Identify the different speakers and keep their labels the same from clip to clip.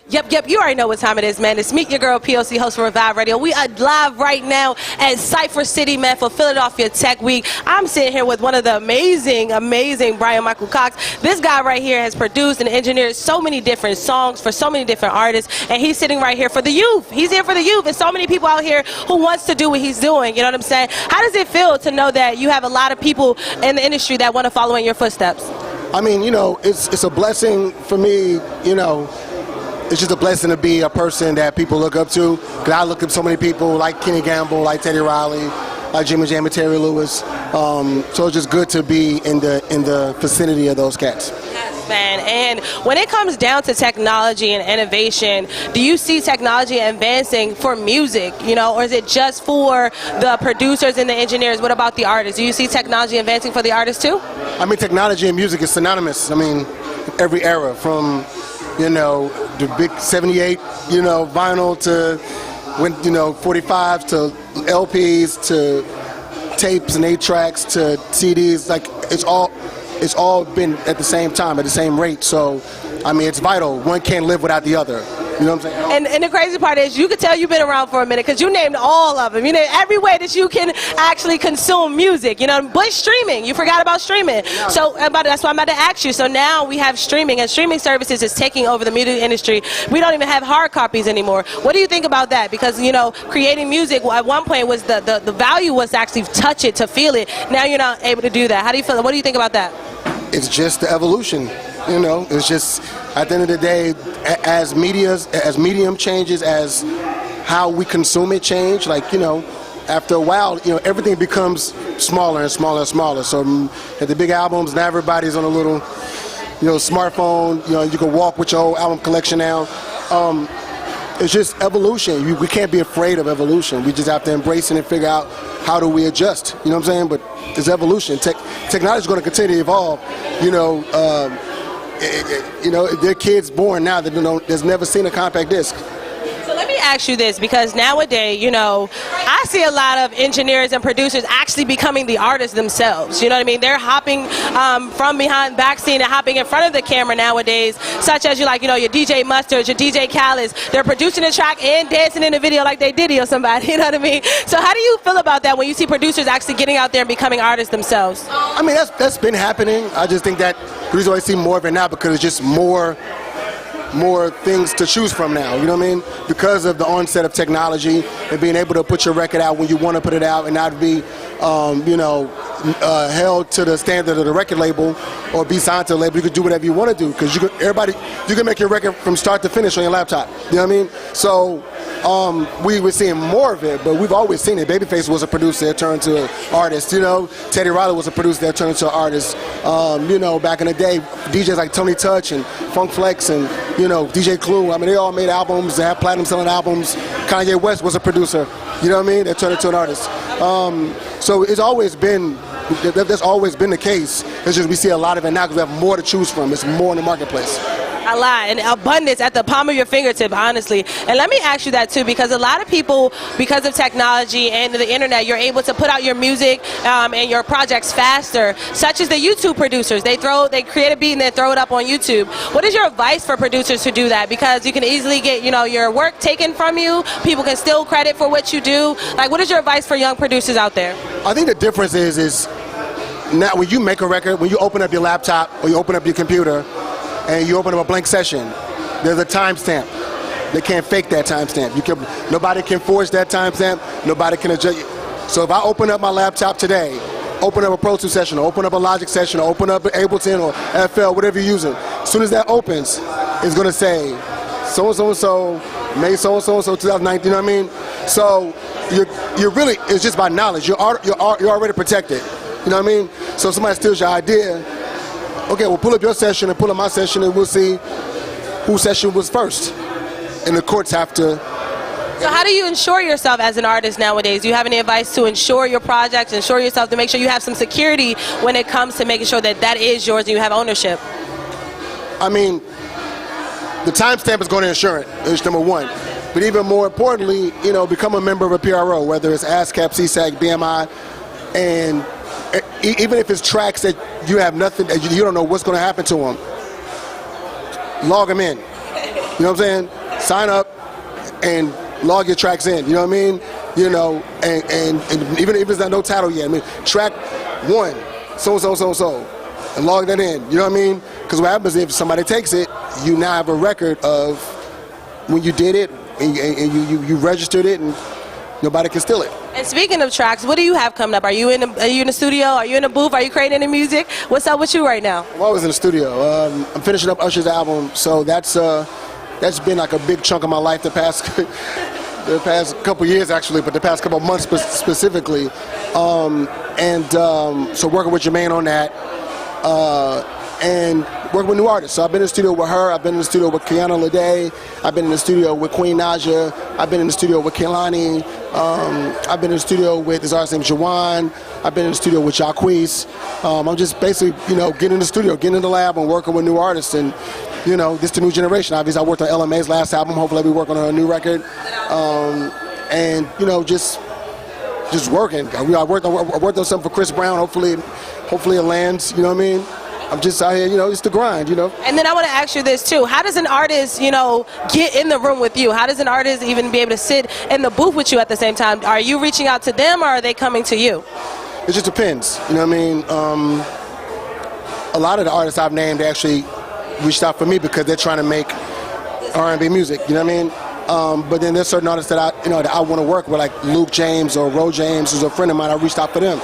Speaker 1: Yep, you already know what time it is, man. It's Meet Your Girl, P.O.C, host for Revive Radio. We are live right now at Cypher City, man, for Philadelphia Tech Week. I'm sitting here with one of the amazing Bryan Michael Cox. This guy right here has produced and engineered so many different songs for so many different artists, and he's sitting right here for the youth. He's here for the youth. There's so many people out here who wants to do what he's doing, you know what I'm saying? How does it feel to know that you have a lot of people in the industry that want to follow in your footsteps?
Speaker 2: I mean, you know, it's a blessing for me, you know. It's just a blessing to be a person that people look up to. Because I look up so many people like Kenny Gamble, like Teddy Riley, like Jimmy Jam and Terry Lewis. So it's just good to be in the vicinity of those cats.
Speaker 1: Yes, man. And when it comes down to technology and innovation, do you see technology advancing for music, you know, or is it just for the producers and the engineers? What about the artists? Do you see technology advancing for the artists too?
Speaker 2: I mean, technology and music is synonymous. I mean, every era from, you know, the big 78, you know, vinyl to, you know, 45s to LPs to tapes and 8-tracks to CDs. Like, it's all been at the same time, at the same rate. So, I mean, it's vital. One can't live without the other. You know what I'm saying? And
Speaker 1: the crazy part is you could tell you've been around for a minute because you named all of them. You named every way that you can actually consume music, you know, but streaming. You forgot about streaming. So that's why I'm about to ask you. So now we have streaming, and streaming services is taking over the music industry. We don't even have hard copies anymore. What do you think about that? Because, you know, creating music at one point was the value was to actually touch it, to feel it. Now you're not able to do that. How do you feel? What do you think about that?
Speaker 2: It's just the evolution. You know, it's just, at the end of the day, as medium changes, as how we consume it change, like, you know, after a while, you know, everything becomes smaller and smaller and smaller. So at the big albums, now everybody's on a little, you know, smartphone. You know, you can walk with your whole album collection now. It's just evolution. We can't be afraid of evolution. We just have to embrace it and figure out how do we adjust. You know what I'm saying? But it's evolution. Technology is going to continue to evolve. You know, there are kids born now that that's never seen a compact disc.
Speaker 1: So let me ask you this, because nowadays, you know, I see a lot of engineers and producers actually becoming the artists themselves. You know what I mean? They're hopping from behind backseat and hopping in front of the camera nowadays, such as your DJ Mustard, your DJ Khaled. They're producing a track and dancing in the video like they Diddy or somebody. You know what I mean? So how do you feel about that when you see producers actually getting out there and becoming artists themselves?
Speaker 2: I mean, that's been happening. I just think that the reason why I see more of it now because it's just more things to choose from now, you know what I mean? Because of the onset of technology and being able to put your record out when you want to put it out and not be, held to the standard of the record label or be signed to the label. You can do whatever you want to do because you can make your record from start to finish on your laptop. You know what I mean? So we were seeing more of it, but we've always seen it. Babyface was a producer that turned to an artist, you know. Teddy Riley was a producer that turned to an artist. You know, back in the day, DJs like Tony Touch and Funk Flex and, you know, DJ Clue, I mean, they all made albums, they had platinum selling albums. Kanye West was a producer, you know what I mean? That turned into an artist. So it's always been, that's always been the case. It's just we see a lot of it now because we have more to choose from. It's more in the marketplace.
Speaker 1: A lot, and abundance at the palm of your fingertip, honestly. And let me ask you that too, because a lot of people, because of technology and the internet, you're able to put out your music and your projects faster, such as the YouTube producers. They create a beat and then throw it up on YouTube. What is your advice for producers to do that? Because you can easily get, you know, your work taken from you. People can still credit for what you do. Like, what is your advice for young producers out there?
Speaker 2: I think the difference is now when you make a record, when you open up your laptop or you open up your computer, and you open up a blank session, there's a timestamp. They can't fake that timestamp. Nobody can forge that timestamp. Nobody can adjust. So if I open up my laptop today, open up a Pro Tools session, or open up a Logic session, or open up an Ableton or FL, whatever you're using, as soon as that opens, it's going to say so-and-so, May so-and-so, 2019, you know what I mean? So you're really, it's just by knowledge. You're already protected. You know what I mean? So if somebody steals your idea, okay, we'll pull up your session and pull up my session and we'll see whose session was first. And the courts have to.
Speaker 1: So how do you ensure yourself as an artist nowadays? Do you have any advice to ensure your projects, ensure yourself to make sure you have some security when it comes to making sure that that is yours and you have ownership?
Speaker 2: I mean, the timestamp is going to ensure it, is number one. But even more importantly, you know, become a member of a PRO, whether it's ASCAP, CSAC, BMI, and even if it's tracks that you have nothing, that you don't know what's going to happen to them, log them in. You know what I'm saying? Sign up and log your tracks in. You know what I mean? You know, and even if it's not no title yet, I mean, track 1, so, and log that in. You know what I mean? Because what happens if somebody takes it, you now have a record of when you did it, and you registered it, and nobody can steal it.
Speaker 1: And speaking of tracks, what do you have coming up? Are you in the studio? Are you in the booth? Are you creating any music? What's up with you right now?
Speaker 2: I'm always in the studio. I'm finishing up Usher's album, so that's been like a big chunk of my life the past couple years actually, but the past couple months specifically. So working with Jermaine on that, and working with new artists. So I've been in the studio with her. I've been in the studio with Kiana Lede. I've been in the studio with Queen Naja. I've been in the studio with Kehlani. I've been in the studio with this artist named Jawan. I've been in the studio with Jacquees. I'm just basically, getting in the studio, getting in the lab, and working with new artists. And this is the new generation. Obviously, I worked on LMA's last album. Hopefully, we work on her new record. And just working. I worked on something for Chris Brown. Hopefully it lands. You know what I mean? I'm just out here, it's the grind,
Speaker 1: And then I want to ask you this too. How does an artist, get in the room with you? How does an artist even be able to sit in the booth with you at the same time? Are you reaching out to them, or are they coming to you?
Speaker 2: It just depends. You know what I mean? A lot of the artists I've named actually reached out for me because they're trying to make R&B music. You know what I mean? But then there's certain artists that I want to work with, like Luke James or Ro James, who's a friend of mine. I reached out for them.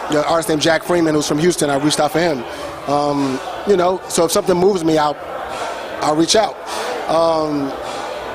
Speaker 2: The artist named Jack Freeman, who's from Houston, I reached out for him. So if something moves me out, I'll reach out.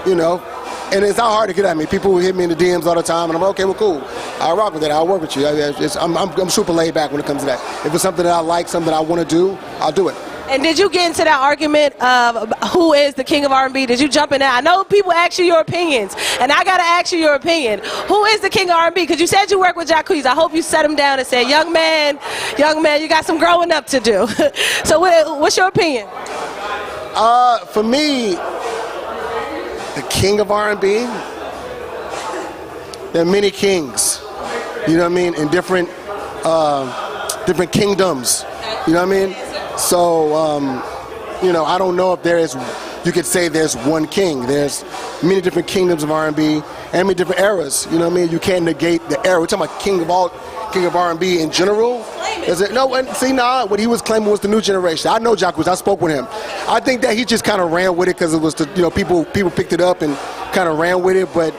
Speaker 2: And it's not hard to get at me. People hit me in the DMs all the time, and I'm like, okay, well, cool. I'll rock with that. I'll work with you. I'm super laid back when it comes to that. If it's something that I like, something I want to do, I'll do it.
Speaker 1: And did you get into that argument of who is the king of R&B? Did you jump in there? I know people ask you your opinions, and I got to ask you your opinion. Who is the king of R&B? Because you said you work with Jacquees. I hope you set him down and said, young man, you got some growing up to do. So what's your opinion?
Speaker 2: For me, the king of R&B, there are many kings, you know what I mean, in different kingdoms, you know what I mean? So, I don't know if you could say there's one king. There's many different kingdoms of R&B and many different eras. You know what I mean? You can't negate the era. We're talking about king of R&B in general. What he was claiming was the new generation. I know Jacquees. I spoke with him. I think that he just kind of ran with it because it was people picked it up and kind of ran with it. But,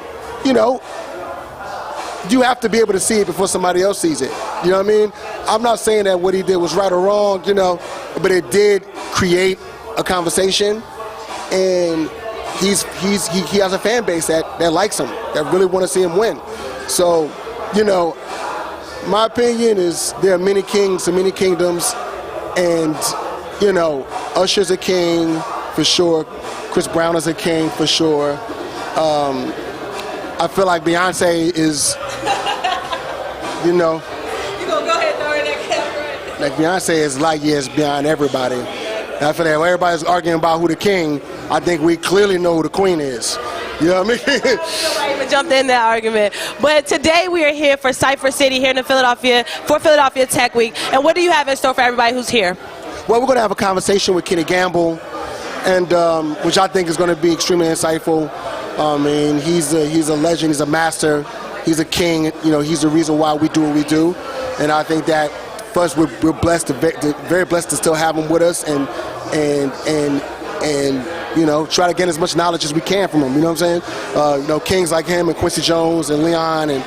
Speaker 2: you have to be able to see it before somebody else sees it. You know what I mean? I'm not saying that what he did was right or wrong, but it did create a conversation, and he has a fan base that likes him, that really want to see him win. So, my opinion is there are many kings and many kingdoms, and Usher's a king for sure. Chris Brown is a king for sure. I feel like Beyonce is,
Speaker 1: You gonna go ahead and throw in that camera?
Speaker 2: Like Beyonce is light years beyond everybody. And I feel like when everybody's arguing about who the king, I think we clearly know who the queen is. You know what I mean?
Speaker 1: Nobody even jumped in that argument. But today we are here for Cypher City here in Philadelphia for Philadelphia Tech Week. And what do you have in store for everybody who's here?
Speaker 2: Well, we're going to have a conversation with Kenny Gamble, and which I think is going to be extremely insightful. He's a legend. He's a master. He's a king. He's the reason why we do what we do. And I think that first we're blessed, very blessed to still have him with us, and try to get as much knowledge as we can from him. You know what I'm saying? Kings like him and Quincy Jones and Leon and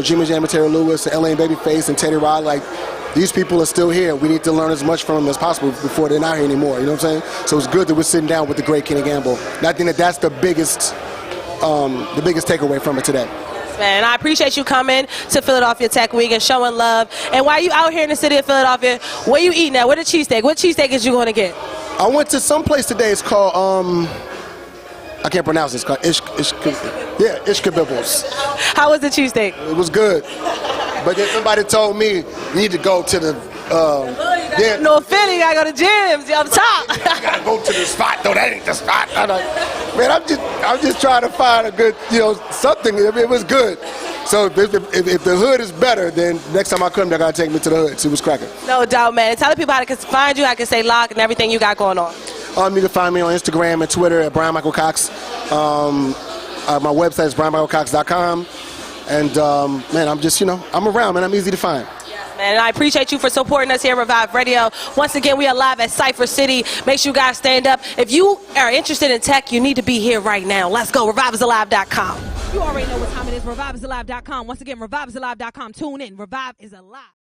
Speaker 2: Jimmy Jam and Terry Lewis and L.A. and Babyface and Teddy Riley, like, these people are still here. We need to learn as much from them as possible before they're not here anymore. You know what I'm saying? So it's good that we're sitting down with the great Kenny Gamble. And I think that that's the biggest takeaway from it today.
Speaker 1: Man, I appreciate you coming to Philadelphia Tech Week and showing love. And while you out here in the city of Philadelphia, where you eating at? What the cheesesteak? What cheesesteak is you going to get?
Speaker 2: I went to some place today. It's called I can't pronounce it. It's called Ishkabibbles.
Speaker 1: How was the cheesesteak?
Speaker 2: It was good. But then somebody told me you need to go to the
Speaker 1: no Philly, you gotta go to gyms. You're up top.
Speaker 2: You gotta go to the spot. No, that ain't the spot. Man, I'm just trying to find a good, something. It was good. So if the hood is better, then next time I come, they're gonna take me to the hood. See what's cracking.
Speaker 1: No doubt, man. And tell the people how to find you, how to say lock and everything you got going on.
Speaker 2: You can find me on Instagram and Twitter at Bryan Michael Cox. My website is bryanmichaelcox.com. And, man, I'm just, I'm around, man. I'm easy to find.
Speaker 1: Man, and I appreciate you for supporting us here at Revive Radio. Once again, we are live at Cypher City. Make sure you guys stand up. If you are interested in tech, you need to be here right now. Let's go, reviveisalive.com.
Speaker 3: You already know what time it is, reviveisalive.com. Once again, reviveisalive.com. Tune in. Revive is alive.